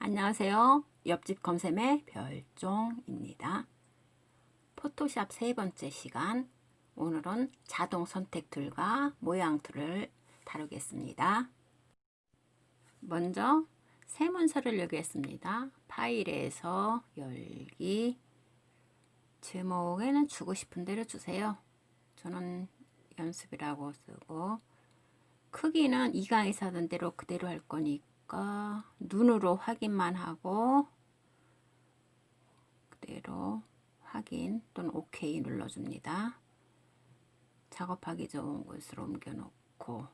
안녕하세요. 옆집 검샘의 별종입니다. 포토샵 세 번째 시간. 오늘은 자동 선택 툴과 모양 툴을 다루겠습니다. 먼저 새 문서를 열겠습니다. 파일에서 열기. 제목에는 주고 싶은 대로 주세요. 저는 연습이라고 쓰고, 크기는 2강에서 하던 대로 그대로 할 거니까 눈으로 확인만 하고 그대로 확인 또는 OK 눌러줍니다. 작업하기 좋은 곳으로 옮겨놓고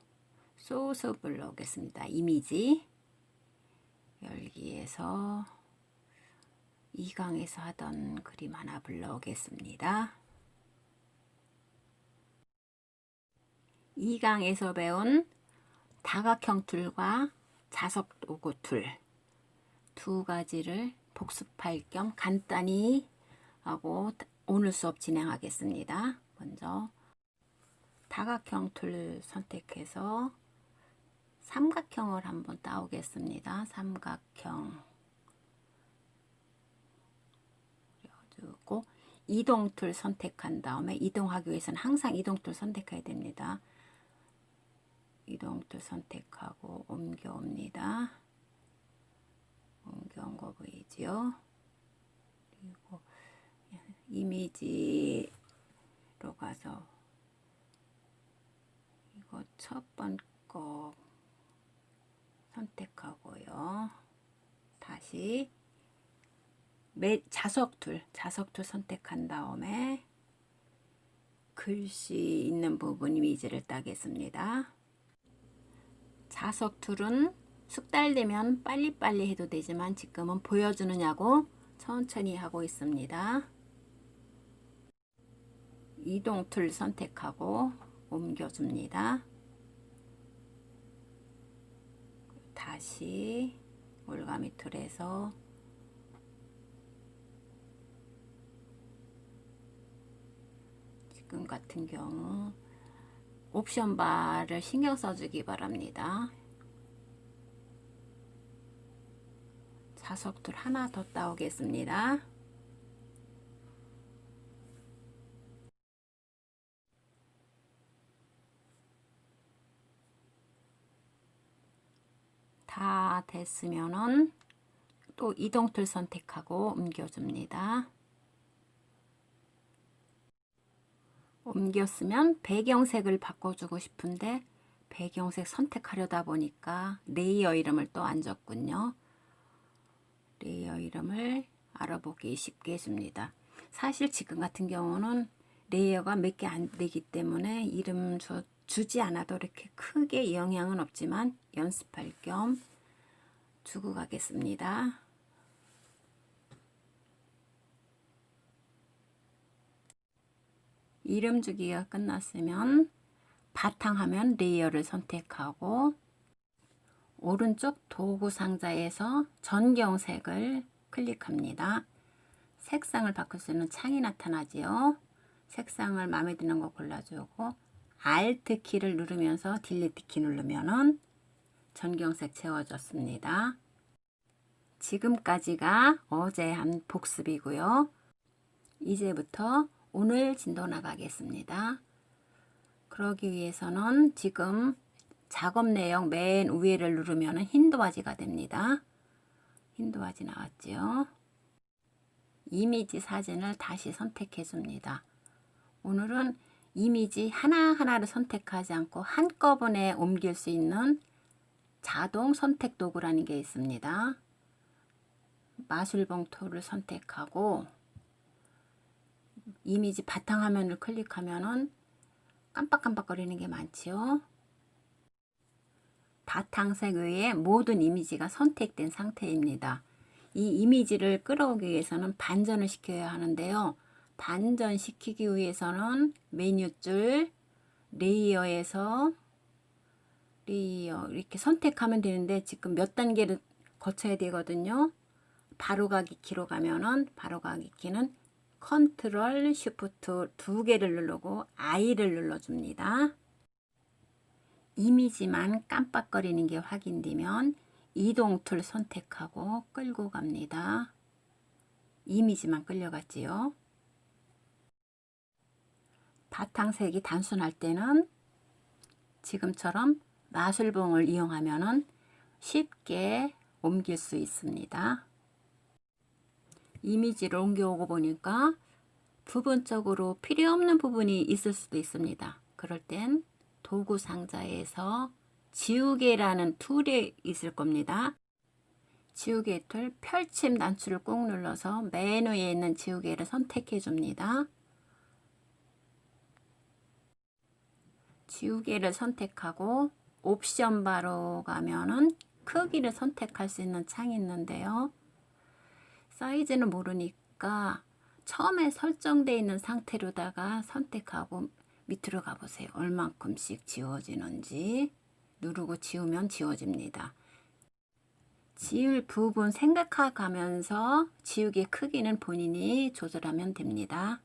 소스 불러오겠습니다. 이미지 열기에서 2강에서 하던 그림 하나 불러오겠습니다. 2강에서 배운 다각형 툴과 자석 도구 툴 두 가지를 복습할 겸 간단히 하고 오늘 수업 진행하겠습니다. 먼저 다각형 툴 선택해서 삼각형을 한번 따오겠습니다. 삼각형 그리고 이동 툴 선택한 다음에 이동하기 위해서는 항상 이동 툴 선택해야 됩니다. 이동 툴 선택하고 옮겨옵니다. 옮겨온 거 보이지요? 그리고 이미지로 가서 이거 첫 번 거 선택하고요. 다시 자석 툴 선택한 다음에 글씨 있는 부분 이미지를 따겠습니다. 자석 툴은 숙달되면 빨리빨리 해도 되지만 지금은 보여주느냐고 천천히 하고 있습니다. 이동 툴 선택하고 옮겨줍니다. 다시 올가미 툴에서 지금 같은 경우 옵션 바를 신경 써주기 바랍니다. 자석 툴 하나 더 따오겠습니다. 다 됐으면은 또 이동 툴 선택하고 옮겨줍니다. 옮겼으면 배경색을 바꿔주고 싶은데 배경색 선택하려다 보니까 레이어 이름을 또 안 적군요. 레이어 이름을 알아보기 쉽게 해줍니다. 사실 지금 같은 경우는 레이어가 몇 개 안 되기 때문에 이름 주지 않아도 이렇게 크게 영향은 없지만 연습할 겸 주고 가겠습니다. 이름 주기가 끝났으면 바탕화면 레이어를 선택하고 오른쪽 도구 상자에서 전경색을 클릭합니다. 색상을 바꿀 수 있는 창이 나타나지요. 색상을 마음에 드는 거 골라주고 Alt 키를 누르면서 딜리트 키 누르면은 전경색 채워졌습니다. 지금까지가 어제 한 복습이고요. 이제부터 오늘 진도 나가겠습니다. 그러기 위해서는 지금 작업 내용 맨 위에를 누르면 흰 도화지가 됩니다. 흰 도화지 나왔죠. 이미지 사진을 다시 선택해 줍니다. 오늘은 이미지 하나하나를 선택하지 않고 한꺼번에 옮길 수 있는 자동 선택 도구라는 게 있습니다. 마술봉 툴을 선택하고 이미지 바탕화면을 클릭하면은 깜빡깜빡거리는 게 많지요. 바탕색 외에 모든 이미지가 선택된 상태입니다. 이 이미지를 끌어오기 위해서는 반전을 시켜야 하는데요. 반전시키기 위해서는 메뉴줄 레이어에서 레이어 이렇게 선택하면 되는데 지금 몇 단계를 거쳐야 되거든요. 바로가기 키로 가면은 바로가기 키는 컨트롤 쉬프트 두 개를 누르고 I를 눌러줍니다. 이미지만 깜빡거리는 게 확인되면 이동 툴 선택하고 끌고 갑니다. 이미지만 끌려갔지요. 바탕색이 단순할 때는 지금처럼 마술봉을 이용하면 쉽게 옮길 수 있습니다. 이미지를 옮겨오고 보니까 부분적으로 필요 없는 부분이 있을 수도 있습니다. 그럴 땐 도구 상자에서 지우개라는 툴이 있을 겁니다. 지우개 툴 펼침 단추를 꾹 눌러서 메뉴에 있는 지우개를 선택해 줍니다. 지우개를 선택하고 옵션 바로 가면은 크기를 선택할 수 있는 창이 있는데요. 사이즈는 모르니까 처음에 설정되어 있는 상태로다가 선택하고 밑으로 가보세요. 얼만큼씩 지워지는지 누르고 지우면 지워집니다. 지울 부분 생각해 가면서 지우개 크기는 본인이 조절하면 됩니다.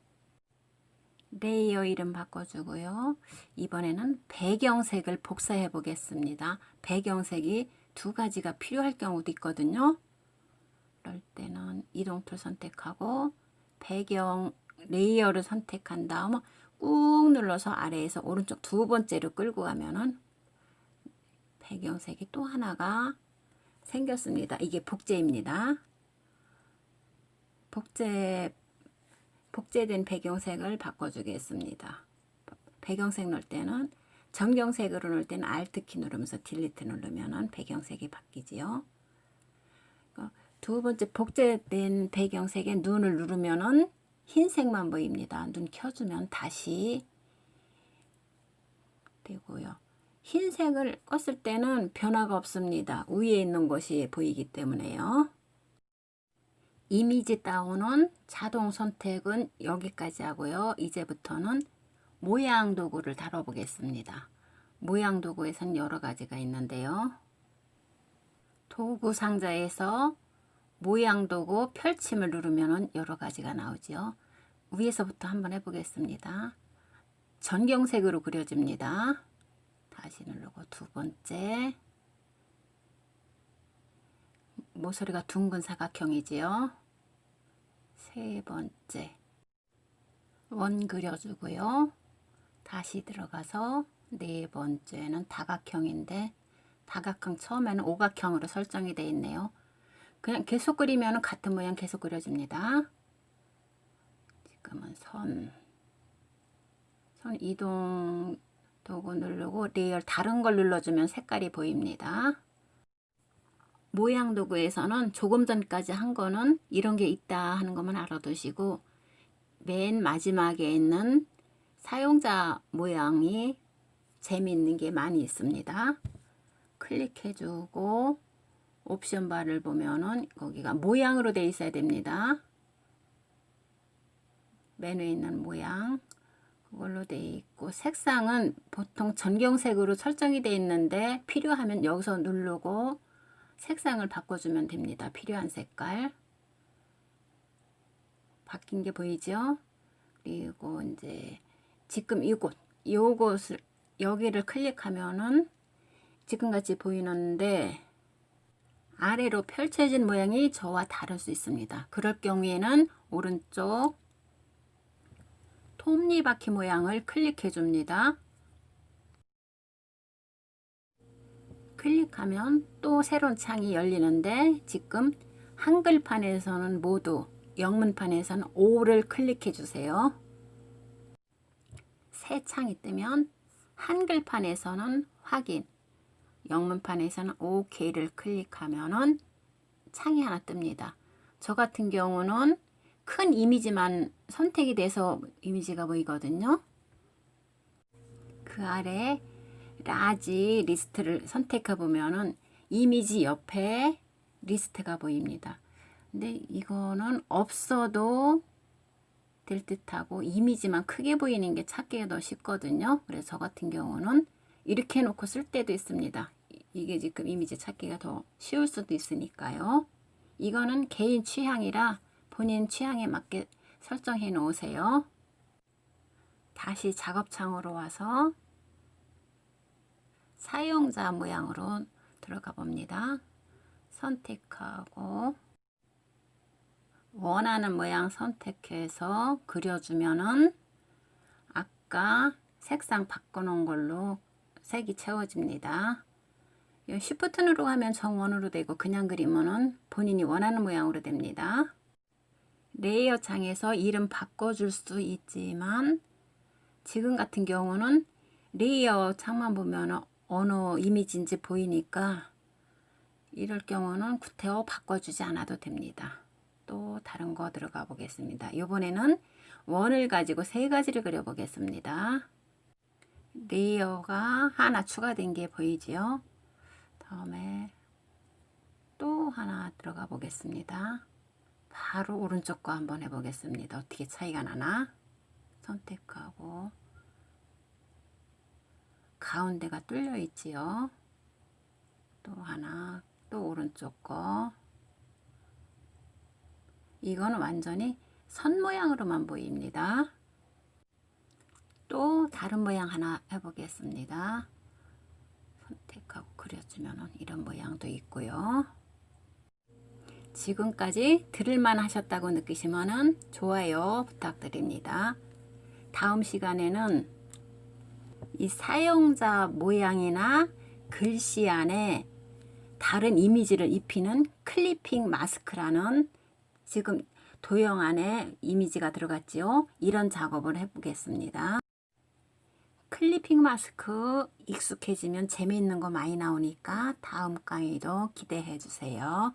레이어 이름 바꿔주고요. 이번에는 배경색을 복사해 보겠습니다. 배경색이 두 가지가 필요할 경우도 있거든요. 그럴 때는 이동 툴 선택하고 배경 레이어를 선택한 다음 꾹 눌러서 아래에서 오른쪽 두 번째로 끌고 가면은 배경색이 또 하나가 생겼습니다. 이게 복제입니다. 복제된 배경색을 바꿔주겠습니다. 배경색 넣을 때는 정경색으로 넣을 때는 Alt키 누르면서 딜리트 누르면 배경색이 바뀌지요. 두 번째 복제된 배경색에 눈을 누르면 흰색만 보입니다. 눈 켜주면 다시 되고요. 흰색을 껐을 때는 변화가 없습니다. 위에 있는 것이 보이기 때문에요. 이미지 다운은 자동 선택은 여기까지 하고요. 이제부터는 모양 도구를 다뤄보겠습니다. 모양 도구에선 여러 가지가 있는데요. 도구 상자에서 모양 도구 펼침을 누르면 여러 가지가 나오죠. 위에서부터 한번 해보겠습니다. 전경색으로 그려집니다. 다시 누르고 두 번째. 모서리가 둥근 사각형이지요. 세 번째. 원 그려주고요. 다시 들어가서 네 번째는 다각형인데 다각형 처음에는 오각형으로 설정이 되어 있네요. 그냥 계속 그리면 같은 모양 계속 그려집니다. 지금은 선 이동 도구 누르고 레이어 다른 걸 눌러주면 색깔이 보입니다. 모양 도구에서는 조금 전까지 한 거는 이런 게 있다 하는 것만 알아두시고 맨 마지막에 있는 사용자 모양이 재미있는 게 많이 있습니다. 클릭해주고 옵션 바를 보면은 거기가 모양으로 되어 있어야 됩니다. 메뉴에 있는 모양 그걸로 되어 있고 색상은 보통 전경색으로 설정이 되어 있는데 필요하면 여기서 누르고 색상을 바꿔주면 됩니다. 필요한 색깔 바뀐 게 보이죠? 그리고 이제 지금 요것을 여기를 클릭하면은 지금같이 보이는데 아래로 펼쳐진 모양이 저와 다를 수 있습니다. 그럴 경우에는 오른쪽 톱니바퀴 모양을 클릭해 줍니다. 클릭하면 또 새로운 창이 열리는데 지금 한글판에서는 모두 영문판에서는 O를 클릭해 주세요. 새 창이 뜨면 한글판에서는 확인, 영문판에서는 OK를 클릭하면은 창이 하나 뜹니다. 저 같은 경우는 큰 이미지만 선택이 돼서 이미지가 보이거든요. 그 아래 라지 리스트를 선택해 보면은 이미지 옆에 리스트가 보입니다. 근데 이거는 없어도 될 듯하고 이미지만 크게 보이는 게 찾기가 더 쉽거든요. 그래서 저 같은 경우는 이렇게 해놓고 쓸 때도 있습니다. 이게 지금 이미지 찾기가 더 쉬울 수도 있으니까요. 이거는 개인 취향이라 본인 취향에 맞게 설정해 놓으세요. 다시 작업창으로 와서 사용자 모양으로 들어가 봅니다. 선택하고 원하는 모양 선택해서 그려주면은 아까 색상 바꿔놓은 걸로 색이 채워집니다. Shift 누르고 정원으로 되고 그냥 그리면은 본인이 원하는 모양으로 됩니다. 레이어 창에서 이름 바꿔줄 수 있지만 지금 같은 경우는 레이어 창만 보면 어느 이미지인지 보이니까 이럴 경우는 구태여 바꿔주지 않아도 됩니다. 또 다른 거 들어가 보겠습니다. 이번에는 원을 가지고 세 가지를 그려 보겠습니다. 레이어가 하나 추가된 게 보이지요? 다음에 또 하나 들어가 보겠습니다. 바로 오른쪽 거 한번 해 보겠습니다. 어떻게 차이가 나나? 선택하고 가운데가 뚫려 있지요. 또 하나, 또 오른쪽 거. 이거는 완전히 선 모양으로만 보입니다. 또 다른 모양 하나 해보겠습니다. 선택하고 그려주면 이런 모양도 있고요. 지금까지 들을만 하셨다고 느끼시면 좋아요 부탁드립니다. 다음 시간에는 이 사용자 모양이나 글씨 안에 다른 이미지를 입히는 클리핑 마스크라는 지금 도형 안에 이미지가 들어갔지요. 이런 작업을 해보겠습니다. 클리핑 마스크 익숙해지면 재미있는 거 많이 나오니까 다음 강의도 기대해 주세요.